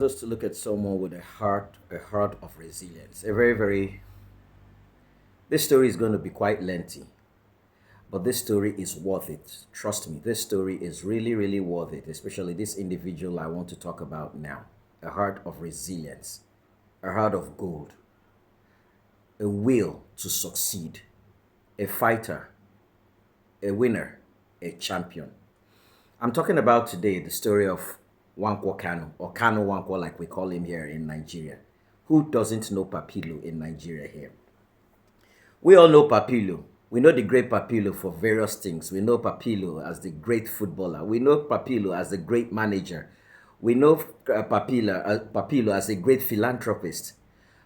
Just to look at someone with a heart of resilience. A very, very. This story is going to be quite lengthy, but this story is worth it. Trust me, this story is really, really worth it. Especially this individual I want to talk about now. A heart of resilience, a heart of gold, a will to succeed, a fighter, a winner, a champion. I'm talking about today the story of Nwankwo Kanu, or Kanu Nwankwo, like we call him here in Nigeria. Who doesn't know Papilo in Nigeria here? We all know Papilo. We know the great Papilo for various things. We know Papilo as the great footballer. We know Papilo as the great manager. We know Papilo as a great philanthropist.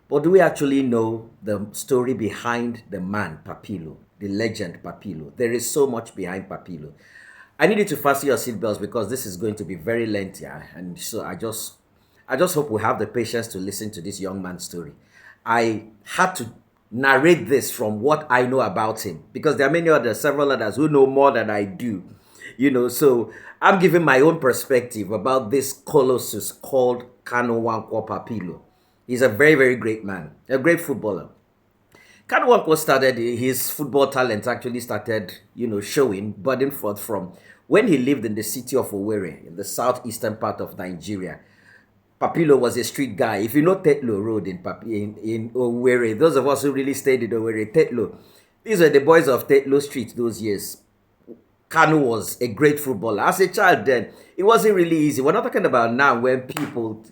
But do we actually know the story behind the man, Papilo, the legend Papilo? There is so much behind Papilo. I need you to fasten your seatbelts because this is going to be very lengthy, and so I just hope we have the patience to listen to this young man's story. I had to narrate this from what I know about him because there are several others who know more than I do. So I'm giving my own perspective about this colossus called Kanu Nwankwo Papilo. He's a very, very great man, a great footballer. Kanu Nwankwo started his football talent actually started, showing, budding forth from when he lived in the city of Owerri in the southeastern part of Nigeria. Papilo was a street guy. If you know Tetlo Road in Owerri, those of us who really stayed in Owerri, Tetlo, these were the boys of Tetlo Street those years. Kanu was a great footballer. As a child then, it wasn't really easy. We're not talking about now when people,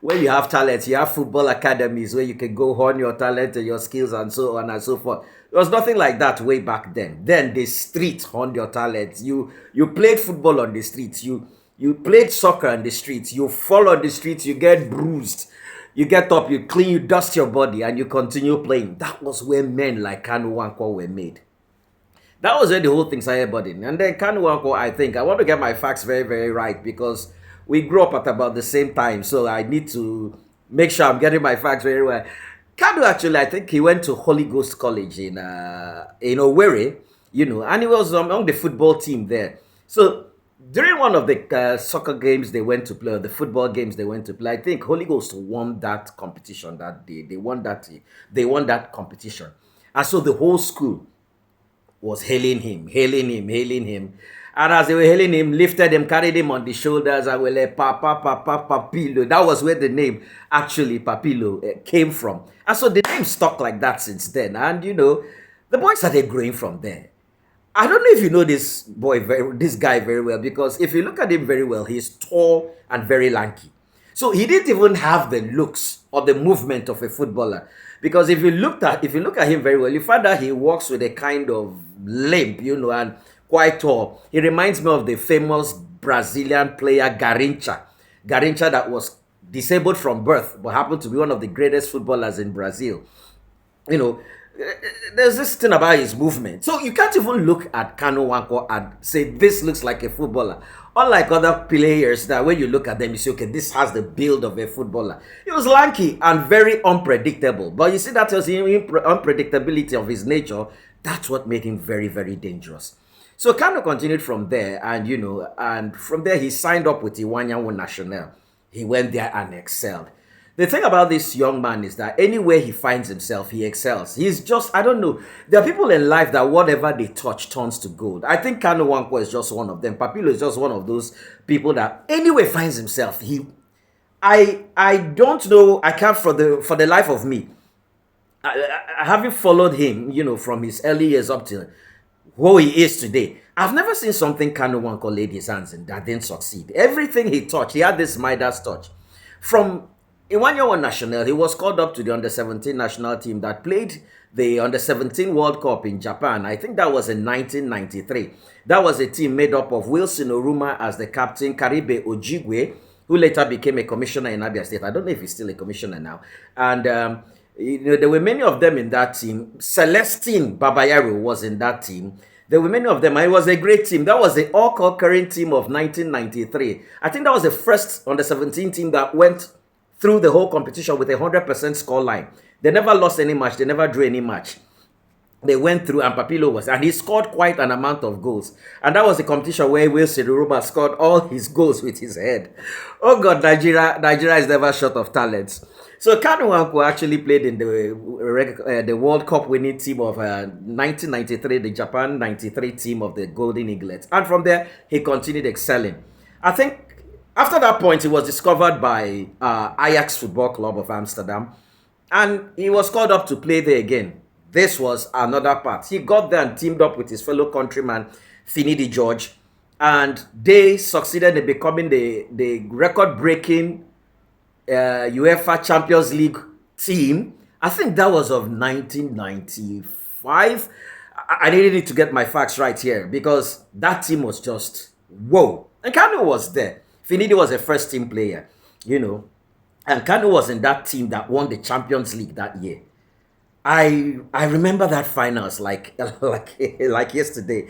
when you have talent, you have football academies where you can go hone your talent and your skills and so on and so forth. There was nothing like that way back then. Then the street honed your talent. You played football on the streets. You played soccer on the streets. You fall on the streets, you get bruised. You get up, you clean, you dust your body, and you continue playing. That was where men like Kanu Nwankwo were made. That was where the whole thing started budding. And then Kanu Nwankwo, I want to get my facts very, very right because we grew up at about the same time. So I need to make sure I'm getting my facts very well. Kanu actually, I think he went to Holy Ghost College in Owerri, and he was among the football team there. So during one of the soccer games they went to play, or the football games they went to play, I think Holy Ghost won that competition that day. They won that competition. And so the whole school was hailing him, hailing him, hailing him. And as they were hailing him, lifted him, carried him on the shoulders, and were like, Papa, Papa, Papilo. That was where the name, actually, Papilo, came from. And so the name stuck like that since then. And, the boy started growing from there. I don't know if you know this guy very well, because if you look at him very well, he's tall and very lanky. So he didn't even have the looks or the movement of a footballer. Because if you look at him very well, you find that he walks with a kind of limp, and quite tall. He reminds me of the famous Brazilian player Garincha. Garincha that was disabled from birth, but happened to be one of the greatest footballers in Brazil. You know, there's this thing about his movement. So you can't even look at Kanu Nwankwo and say this looks like a footballer. Unlike other players that when you look at them, you say, okay, this has the build of a footballer. He was lanky and very unpredictable. But you see, that tells you unpredictability of his nature. That's what made him very, very dangerous. So Kanu continued from there, and from there he signed up with Nwankwo National. He went there and excelled. The thing about this young man is that anywhere he finds himself, he excels. He's just, I don't know. There are people in life that whatever they touch turns to gold. I think Kanu Nwankwo is just one of them. Papilo is just one of those people that anywhere finds himself, I don't know, I can't for the life of me. Having followed him, from his early years up to who he is today, I've never seen something Kanu Nwankwo laid his hands in that didn't succeed. Everything he touched, he had this Midas touch. From Nwankwo National, he was called up to the under-17 national team that played the under-17 World Cup in Japan. I think that was in 1993. That was a team made up of Wilson Oruma as the captain, Karibe Ojigwe, who later became a commissioner in Abia State. I don't know if he's still a commissioner now. And there were many of them in that team. Celestine Babayaro was in that team. There were many of them, and it was a great team. That was the all-concurring team of 1993. I think that was the first under-17 team that went through the whole competition with a 100% score line. They never lost any match. They never drew any match. they went through, and Papilo was, and he scored quite an amount of goals. And that was the competition where Wilson Ruma scored all his goals with his head. Oh God, Nigeria is never short of talents. So Kanu Nwankwo actually played in the World Cup winning team of 1993, the Japan 93 team of the Golden Eaglets. And from there, he continued excelling. I think after that point, he was discovered by Ajax Football Club of Amsterdam, and he was called up to play there again. This was another part. He got there and teamed up with his fellow countryman, Finidi George, and they succeeded in becoming the record-breaking UEFA Champions League team. I think that was of 1995. I really need to get my facts right here, because that team was just, whoa. And Kanu was there. Finidi was a first-team player, you know. And Kanu was in that team that won the Champions League that year. I remember that finals like yesterday.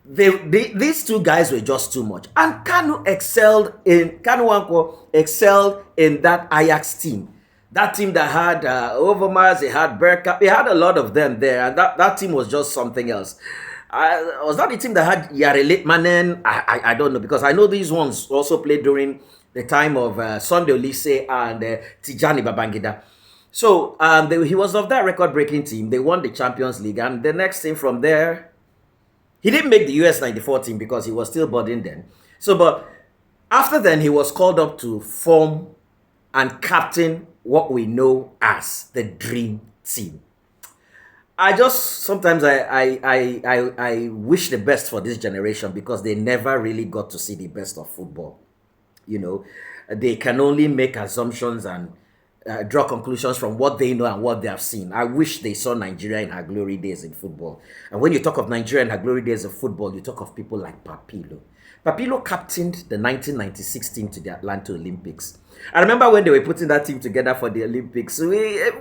These two guys were just too much, and Kanu Nwankwo excelled in that Ajax team. That team that had Overmars, they had Bergkamp, they had a lot of them there, and that team was just something else. Was that the team that had Yare Litmanen? I don't know, because I know these ones also played during the time of Sunday Olise and Tijani Babangida. So he was of that record-breaking team. They won the Champions League, and the next thing from there, he didn't make the US 94 team because he was still budding then. So, but after then, he was called up to form and captain what we know as the Dream Team. Sometimes I wish the best for this generation, because they never really got to see the best of football. You know, they can only make assumptions and draw conclusions from what they know and what they have seen. I wish they saw Nigeria in her glory days in football. And when you talk of Nigeria in her glory days of football, you talk of people like Papilo. Papilo captained the 1996 team to the Atlanta Olympics. I remember when they were putting that team together for the Olympics, we it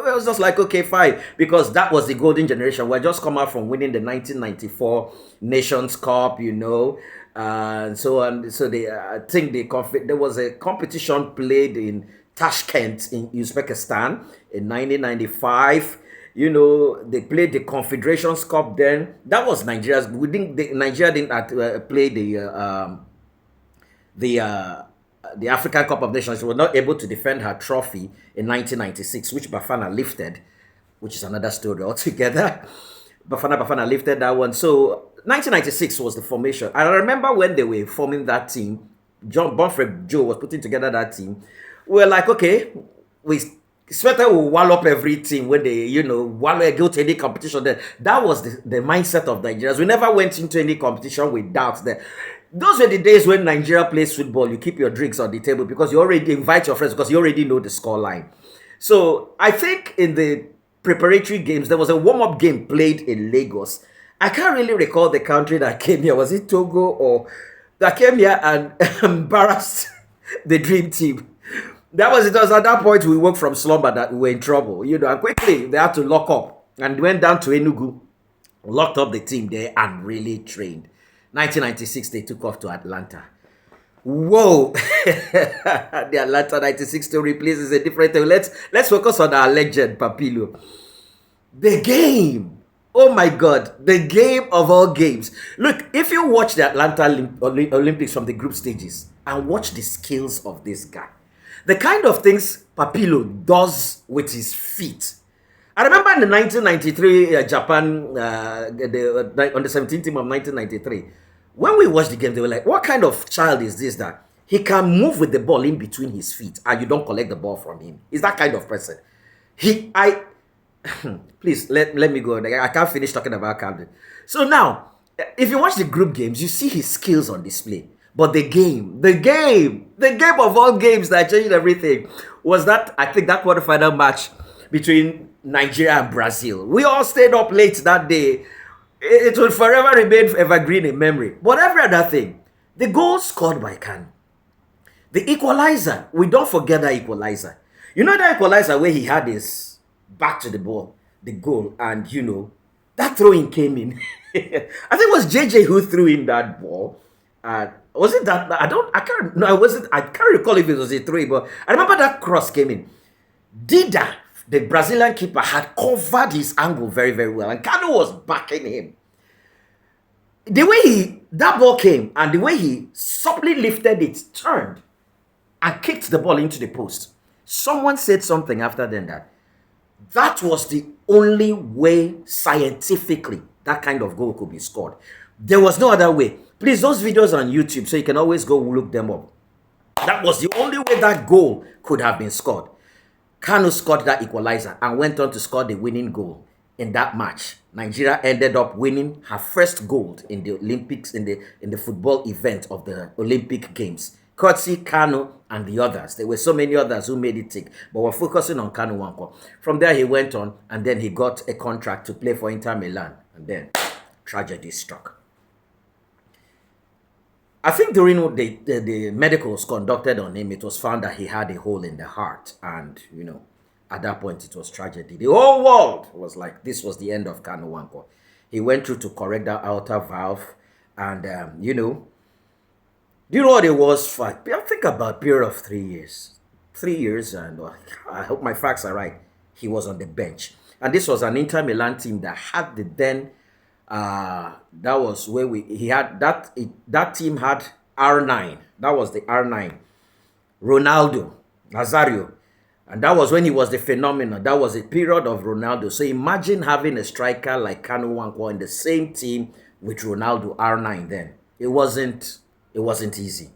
was just like, okay, fine, because that was the golden generation. We had just come out from winning the 1994 Nations Cup, you know, and so on. So they, I think there was a competition played in Tashkent in Uzbekistan in 1995. You know, they played the Confederations Cup then. That was Nigeria's. Nigeria didn't play the African Cup of Nations. She was not able to defend her trophy in 1996, which Bafana lifted, which is another story altogether. Bafana lifted that one. So 1996 was the formation. I remember when they were forming that team, John Bonfred Joe was putting together that team. We were like, okay, we Sweater will wallop every team when they, you know, go to any competition. That was the mindset of Nigerians. We never went into any competition with doubts there. Those were the days when Nigeria plays football. You keep your drinks on the table because you already invite your friends because you already know the score line. So I think in the preparatory games, there was a warm-up game played in Lagos. I can't really recall the country that came here. Was it Togo or that came here and embarrassed the dream team? That was it. Was at that point we woke from slumber that we were in trouble, you know, and quickly they had to lock up and went down to Enugu, locked up the team there and really trained. 1996 they took off to Atlanta. Whoa. The Atlanta 96 story, please, is a different thing. Let's focus on our legend Papilo. The game. Oh my God, the game of all games. Look, if you watch the Atlanta Olympics from the group stages and watch the skills of this guy, the kind of things Papilo does with his feet. I remember in the 1993 Japan, on the 17th team of 1993, when we watched the game, they were like, what kind of child is this that he can move with the ball in between his feet and you don't collect the ball from him? He's that kind of person. Please, let me go. I can't finish talking about Camden. So now, if you watch the group games, you see his skills on display. But the game of all games that changed everything was that, I think, that quarterfinal match between Nigeria and Brazil. We all stayed up late that day. It will forever remain evergreen in memory. But every other thing, the goal scored by Kanu, the equalizer, we don't forget that equalizer. You know that equalizer where he had his back to the ball, the goal, and you know, that throw-in came in. I think it was JJ who threw in that ball. Was it that? I can't recall if it was a three, but I remember that cross came in. Dida The Brazilian keeper had covered his angle very, very well, and Kanu was backing him. The way that ball came and the way he softly lifted it, turned, and kicked the ball into the post. Someone said something after then that was the only way scientifically that kind of goal could be scored. There was no other way. Please, those videos are on YouTube, so you can always go look them up. That was the only way that goal could have been scored. Kanu scored that equalizer and went on to score the winning goal in that match. Nigeria ended up winning her first gold in the Olympics, in the football event of the Olympic Games. Courtesy Kanu and the others. There were so many others who made it tick, but we're focusing on Kanu Nwankwo. From there, he went on, and then he got a contract to play for Inter Milan, and then tragedy struck. I think during the medicals conducted on him, it was found that he had a hole in the heart, and at that point it was tragedy. The whole world was like, this was the end of Kanu Nwankwo. He went through to correct that outer valve, and do you know what it was for? I think about a period of 3 years. 3 years, and I hope my facts are right. He was on the bench. And this was an Inter Milan team that had the then, that was where that team had R9. That was the R9. Ronaldo, Nazario. And that was when he was the phenomenon. That was a period of Ronaldo. So imagine having a striker like Kanu Nwankwo in the same team with Ronaldo, R9 then. It wasn't easy.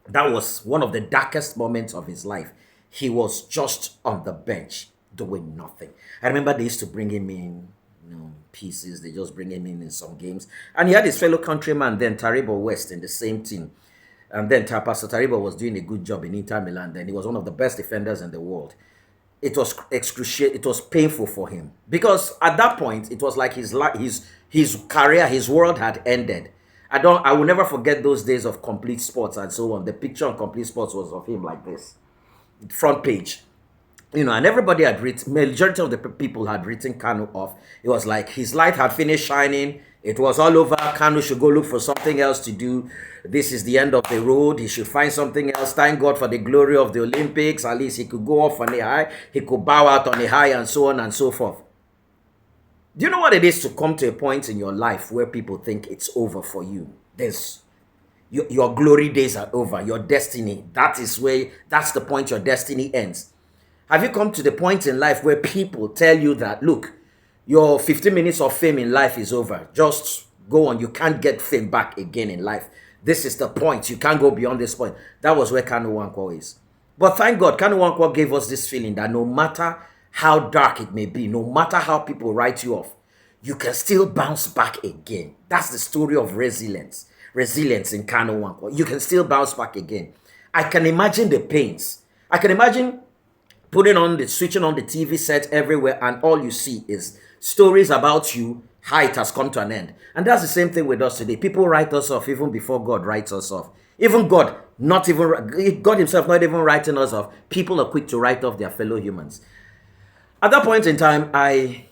That was one of the darkest moments of his life. He was just on the bench doing nothing. I remember they used to bring him in, pieces. They just bring him in some games. And he had his fellow countryman then, Taribo West, in the same team. And then Pastor Taribo was doing a good job in Inter Milan. Then he was one of the best defenders in the world. It was excruciating. It was painful for him. Because at that point, it was like his career, his world had ended. I will never forget those days of Complete Sports and so on. The picture on Complete Sports was of him like this. Front page. And everybody had written, majority of the people had written Kanu off. It was like his light had finished shining. It was all over. Kanu should go look for something else to do. This is the end of the road. He should find something else. Thank God for the glory of the Olympics. At least he could go off on a high. He could bow out on a high and so on and so forth. Do you know what it is to come to a point in your life where people think it's over for you? Your glory days are over. Your destiny. That's the point your destiny ends. Have you come to the point in life where people tell you that, look, your 15 minutes of fame in life is over. Just go on. You can't get fame back again in life. This is the point. You can't go beyond this point. That was where Kanu Nwankwo is. But thank God, Kanu Nwankwo gave us this feeling that no matter how dark it may be, no matter how people write you off, you can still bounce back again. That's the story of resilience. Resilience in Kanu Nwankwo. You can still bounce back again. I can imagine the pains. I can imagine switching on the TV set everywhere, and all you see is stories about you, how it has come to an end. And that's the same thing with us today. People write us off even before God writes us off. Even God himself not even writing us off. People are quick to write off their fellow humans. At that point in time, I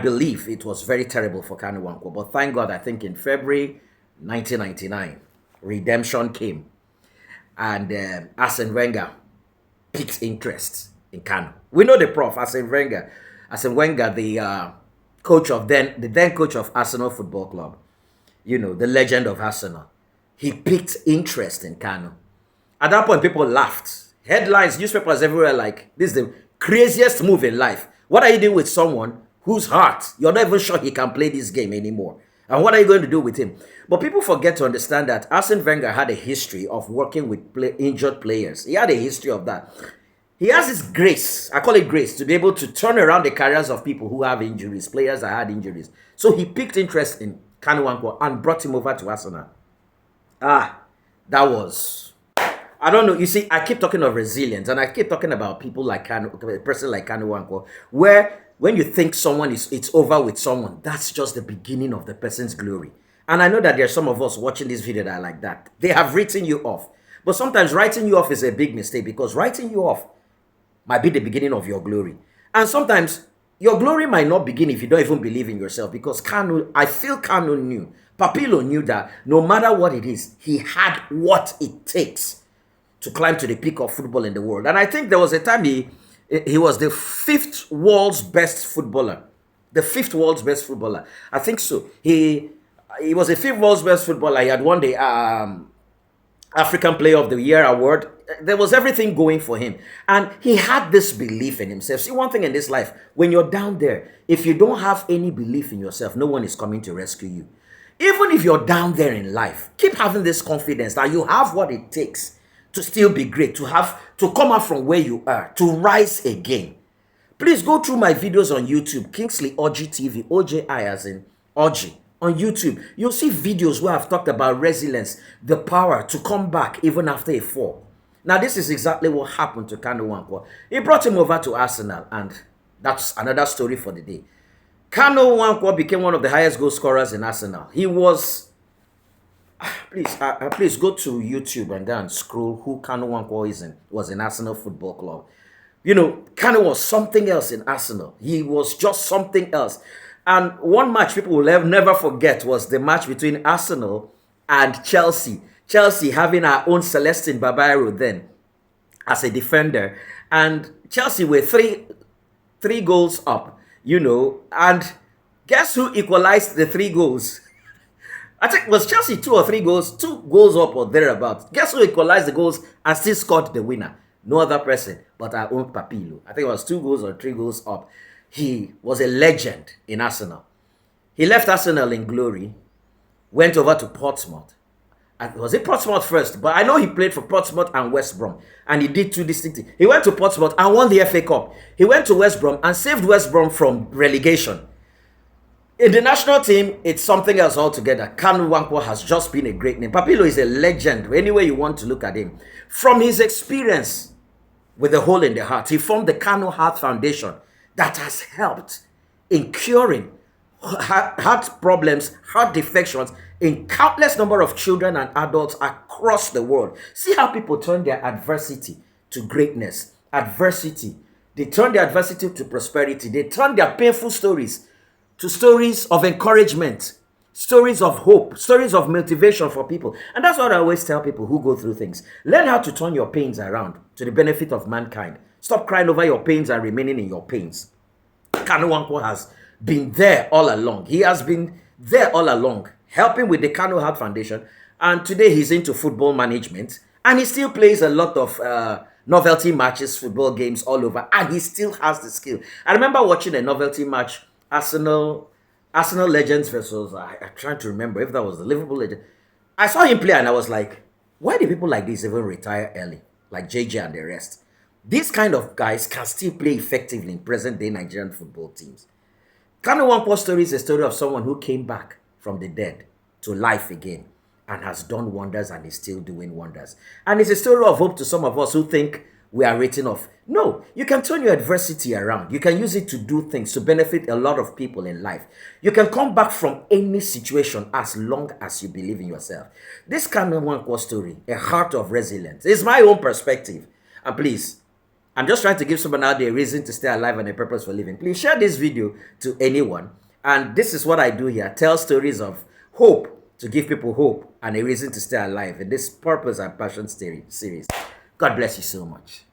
believe it was very terrible for Kanu Nwankwo. But thank God, I think in February 1999, redemption came. And Arsene Wenger picked interest in Kanu. We know the prof, Arsene Wenger, the coach of the then coach of Arsenal Football Club, the legend of Arsenal. He picked interest in Kanu. At that point, people laughed. Headlines, newspapers everywhere like, this is the craziest move in life. What are you doing with someone whose heart you're not even sure he can play this game anymore? And what are you going to do with him? But people forget to understand that Arsene Wenger had a history of working with injured players. He had a history of that. He has his grace, I call it grace, to be able to turn around the careers of people who have injuries, players that had injuries. So he picked interest in Kanu Nwankwo and brought him over to Arsenal. That was, I don't know. You see, I keep talking of resilience, and I keep talking about people like a person like Kanu Nwankwo, where when you think it's over with someone, that's just the beginning of the person's glory. And I know that there are some of us watching this video that are like that. They have written you off. But sometimes writing you off is a big mistake, because writing you off might be the beginning of your glory. And sometimes your glory might not begin if you don't even believe in yourself, because I feel Kanu knew, Papilo knew that no matter what it is, he had what it takes to climb to the peak of football in the world. And I think there was a time He was the fifth world's best footballer. The fifth world's best footballer. I think so. He was a fifth world's best footballer. He had won the African Player of the Year award. There was everything going for him. And he had this belief in himself. See, one thing in this life, when you're down there, if you don't have any belief in yourself, no one is coming to rescue you. Even if you're down there in life, keep having this confidence that you have what it takes to still be great, to come out from where you are, to rise again. Please go through my videos on YouTube, Kingsley Oji TV, OJI as in Oji. On YouTube, you'll see videos where I've talked about resilience, the power to come back even after a fall. Now, this is exactly what happened to Kanu Nwankwo. He brought him over to Arsenal, and that's another story for the day. Kanu Nwankwo became one of the highest goal scorers in Arsenal. He was... Please go to YouTube and then scroll who Kanu Nwankwo was in Arsenal Football Club. You know, Kanu was something else in Arsenal. He was just something else. And one match people will never forget was the match between Arsenal and Chelsea. Chelsea having our own Celestine Babayaro then as a defender. And Chelsea were three goals up, you know. And guess who equalized the 3 goals? I think it was Chelsea 2 or 3 goals, 2 goals up or thereabouts. Guess who equalized the goals and still scored the winner? No other person but our own Papilo. I think it was 2 goals or 3 goals up. He was a legend in Arsenal. He left Arsenal in glory, went over to Portsmouth. And was it Portsmouth first? But I know he played for Portsmouth and West Brom. And he did 2 distinct things. He went to Portsmouth and won the FA Cup. He went to West Brom and saved West Brom from relegation. In the national team, it's something else altogether. Kanu Nwankwo has just been a great name. Papilo is a legend, any way you want to look at him. From his experience with the hole in the heart, he formed the Kanu Heart Foundation that has helped in curing heart problems, heart defections in countless number of children and adults across the world. See how people turn their adversity to greatness. Adversity. They turn their adversity to prosperity. They turn their painful stories to stories of encouragement, stories of hope, stories of motivation for people. And that's what I always tell people who go through things. Learn how to turn your pains around to the benefit of mankind. Stop crying over your pains and remaining in your pains. Kanu Nwankwo has been there all along. He has been there all along, helping with the Kanu Heart Foundation. And today he's into football management. And he still plays a lot of novelty matches, football games all over. And he still has the skill. I remember watching a novelty match, Arsenal Legends versus, I'm trying to remember if that was the Liverpool Legend. I saw him play and I was like, why do people like this even retire early? Like JJ and the rest. These kind of guys can still play effectively in present-day Nigerian football teams. Kanu Nwankwo's story is a story of someone who came back from the dead to life again and has done wonders and is still doing wonders. And it's a story of hope to some of us who think we are written off. No, you can turn your adversity around. You can use it to do things to benefit a lot of people in life. You can come back from any situation as long as you believe in yourself. This Kanu Nwankwo story, a heart of resilience, is my own perspective. And please, I'm just trying to give someone out there a reason to stay alive and a purpose for living. Please share this video to anyone. And this is what I do here. Tell stories of hope to give people hope and a reason to stay alive in this Purpose and Passion series. God bless you so much.